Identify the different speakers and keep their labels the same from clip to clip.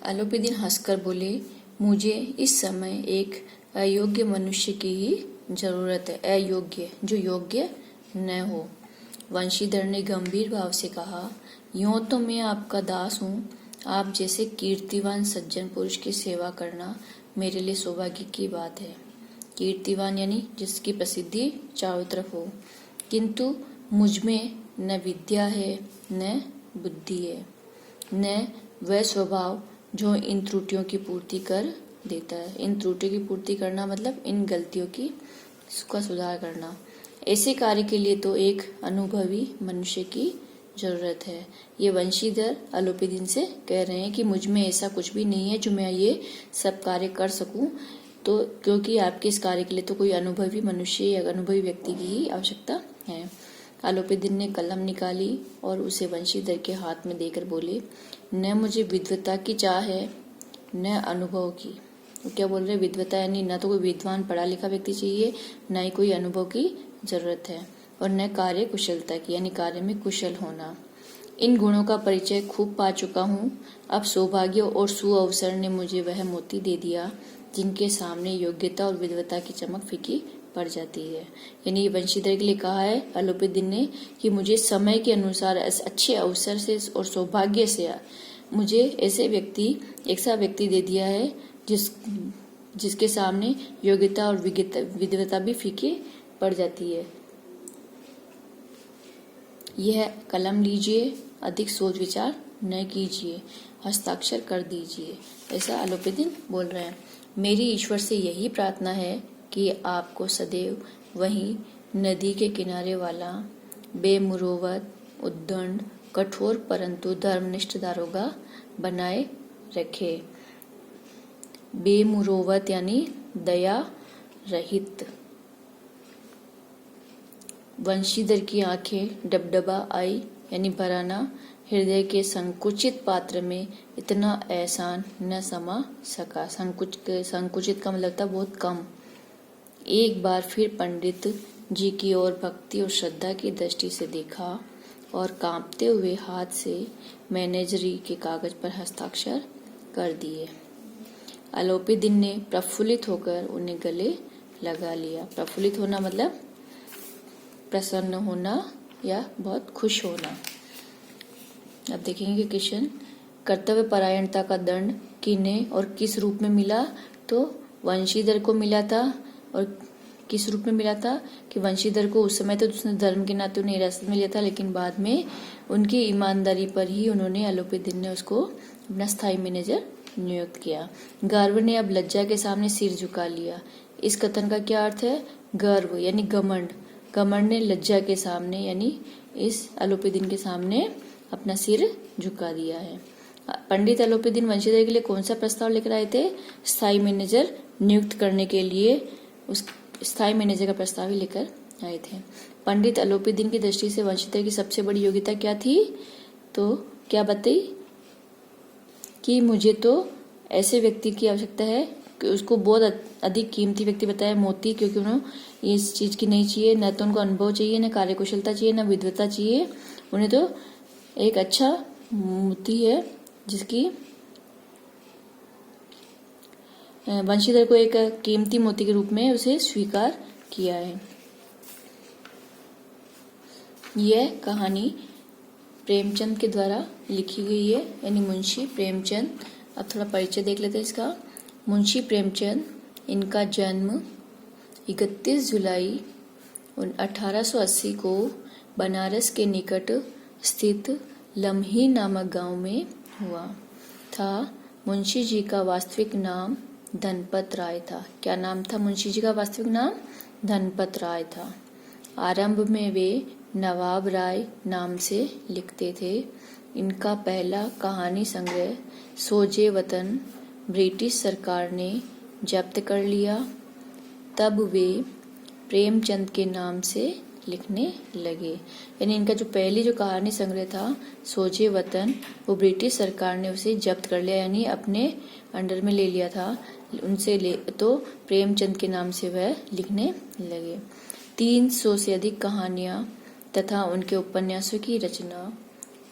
Speaker 1: अलोपीदीन हंसकर बोले, मुझे इस समय एक अयोग्य मनुष्य की ही जरूरत है। अयोग्य, जो योग्य न हो। वंशीधर ने गंभीर भाव से कहा, यूं तो मैं आपका दास हूँ। आप जैसे कीर्तिवान सज्जन पुरुष की सेवा करना मेरे लिए सौभाग्य की बात है। कीर्तिवान यानी जिसकी प्रसिद्धि चारों तरफ हो, किंतु मुझ में न विद्या है न बुद्धि है, न वह स्वभाव जो इन त्रुटियों की पूर्ति कर देता है। इन त्रुटियों की पूर्ति करना मतलब इन गलतियों का सुधार करना। ऐसे कार्य के लिए तो एक अनुभवी मनुष्य की जरूरत है। ये वंशीधर अलोपीदीन से कह रहे हैं कि मुझ में ऐसा कुछ भी नहीं है जो मैं ये सब कार्य कर सकूं, तो क्योंकि आपके इस कार्य के लिए तो कोई अनुभवी मनुष्य या अनुभवी व्यक्ति की ही आवश्यकता है। अलोपीदीन ने कलम निकाली और उसे वंशीधर के हाथ में देकर बोले, न मुझे विद्वता की चाह है न अनुभव की। तो क्या बोल रहे, विद्वता यानी न तो कोई विद्वान पढ़ा लिखा व्यक्ति चाहिए, न ही कोई अनुभव की जरूरत है, और न कार्य कुशलता की यानी कार्य में कुशल होना। इन गुणों का परिचय खूब पा चुका हूँ। अब सौभाग्य और सुअवसर ने मुझे वह मोती दे दिया जिनके सामने योग्यता और विद्वता की चमक फीकी पड़ जाती है। यानी वंशीधर के लिए कहा है अलोपीदीन ने कि मुझे समय के अनुसार अच्छे अवसर से और सौभाग्य से मुझे ऐसा व्यक्ति दे दिया है जिसके सामने योग्यता और विद्वता भी फीकी पड़ जाती है। यह कलम लीजिए, अधिक सोच विचार न कीजिए, हस्ताक्षर कर दीजिए। ऐसा अलोपीदीन बोल रहे हैं। मेरी ईश्वर से यही प्रार्थना है कि आपको सदैव वही नदी के किनारे वाला बेमुरोवत, उद्दंड, कठोर परंतु धर्मनिष्ठ दारोगा बनाए रखे। बेमुरोवत यानी दया रहित। वंशीधर की आंखें डबडबा आई यानी भराना। हृदय के संकुचित पात्र में इतना एहसान न समा सका। संकुचित का मतलब था बहुत कम। एक बार फिर पंडित जी की ओर भक्ति और श्रद्धा की दृष्टि से देखा और कांपते हुए हाथ से मैनेजरी के कागज पर हस्ताक्षर कर दिए। अलोपीदीन ने प्रफुल्लित होकर उन्हें गले लगा लिया। प्रफुल्लित होना मतलब प्रसन्न होना या बहुत खुश होना। अब देखेंगे कि क्वेश्चन, कर्तव्य परायणता का दंड किन्हें और किस रूप में मिला? तो वंशीधर को मिला था। और किस रूप में मिला था कि वंशीधर को उस समय तो उसने धर्म के नाते उन्हें हिरासत में लिया था, लेकिन बाद में उनकी ईमानदारी पर ही उन्होंने अलोपीदीन ने उसको अपना स्थायी मैनेजर नियुक्त किया। गर्व ने अब लज्जा के सामने सिर झुका लिया। इस कथन का क्या अर्थ है? गर्व यानी घमंड। घमंड ने लज्जा के सामने यानी इस अलोपीदीन के सामने अपना सिर झुका दिया है। पंडित अलोपीदीन वंशीधर के लिए कौन सा प्रस्ताव लेकर आए थे? स्थायी मैनेजर नियुक्त करने के लिए उस स्थायी मैनेजर का प्रस्ताव ही लेकर आए थे। पंडित अलोपीदीन की दृष्टि से वंशीधर की सबसे बड़ी योग्यता क्या थी? तो क्या बताई कि मुझे तो ऐसे व्यक्ति की आवश्यकता है कि उसको बहुत अधिक कीमती व्यक्ति बताया मोती, क्योंकि उन्हें इस चीज की नहीं चाहिए, न तो उनको अनुभव चाहिए, न कार्यकुशलता चाहिए, न विद्वता चाहिए। उन्हें तो एक अच्छा मोती है जिसकी वंशीधर को एक कीमती मोती के रूप में उसे स्वीकार किया है। यह कहानी प्रेमचंद के द्वारा लिखी गई है, यानी मुंशी प्रेमचंद। अब थोड़ा परिचय देख लेते हैं इसका। मुंशी प्रेमचंद, इनका जन्म 31 जुलाई 1880 को बनारस के निकट स्थित लम्ही नामक गांव में हुआ था। मुंशी जी का वास्तविक नाम धनपत राय था। क्या नाम था मुंशी जी का वास्तविक नाम? धनपत राय था। आरंभ में वे नवाब राय नाम से लिखते थे। इनका पहला कहानी संग्रह सोजे वतन ब्रिटिश सरकार ने जब्त कर लिया। तब वे प्रेमचंद के नाम से लिखने लगे। यानी इनका जो पहली जो कहानी संग्रह था सोजे वतन, वो ब्रिटिश सरकार ने उसे जब्त कर लिया, यानी अपने अंडर में ले लिया था तो प्रेमचंद के नाम से वह लिखने लगे। 300 से अधिक कहानियां तथा उनके उपन्यासों की रचना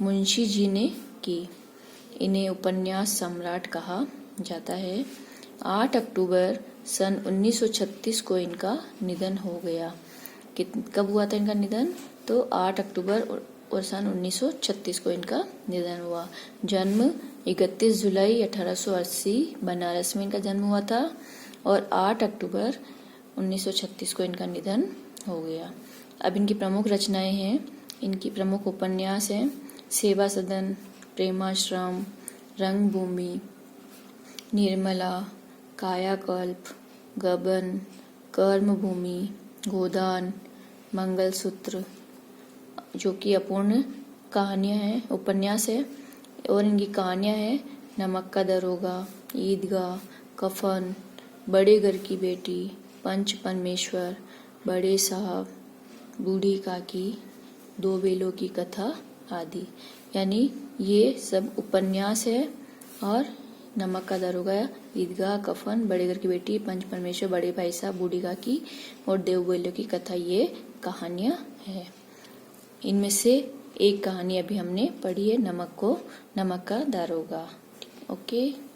Speaker 1: मुंशी जी ने की। इन्हें उपन्यास सम्राट कहा जाता है। 8 अक्टूबर सन 1936 को इनका निधन हो गया। कब हुआ था इनका निधन? तो 8 अक्टूबर और सन 1936 को इनका निधन हुआ। जन्म 31 जुलाई 1880 बनारस में इनका जन्म हुआ था और 8 अक्टूबर 1936 को इनका निधन हो गया। अब इनकी प्रमुख रचनाएं हैं। इनकी प्रमुख उपन्यास हैं सेवा सदन, प्रेमाश्रम, रंगभूमि, निर्मला, कायाकल्प, गबन, कर्मभूमि, गोदान, मंगलसूत्र, जो कि अपूर्ण कहानियां हैं, उपन्यास है। और इनकी कहानियां हैं नमक का दरोगा, ईदगाह, कफन, बड़े घर की बेटी, पंच परमेश्वर, बड़े साहब, बूढ़ी काकी, दो बेलों की कथा आदि। यानी ये सब उपन्यास है और नमक का दरोगा, ईदगाह, कफन, बड़े घर की बेटी, पंच परमेश्वर, बड़े भाई साहब, बूढ़ी काकी और देव बेलों की कथा ये कहानियां हैं। इनमें से एक कहानी अभी हमने पढ़ी है नमक का दरोगा। ओके।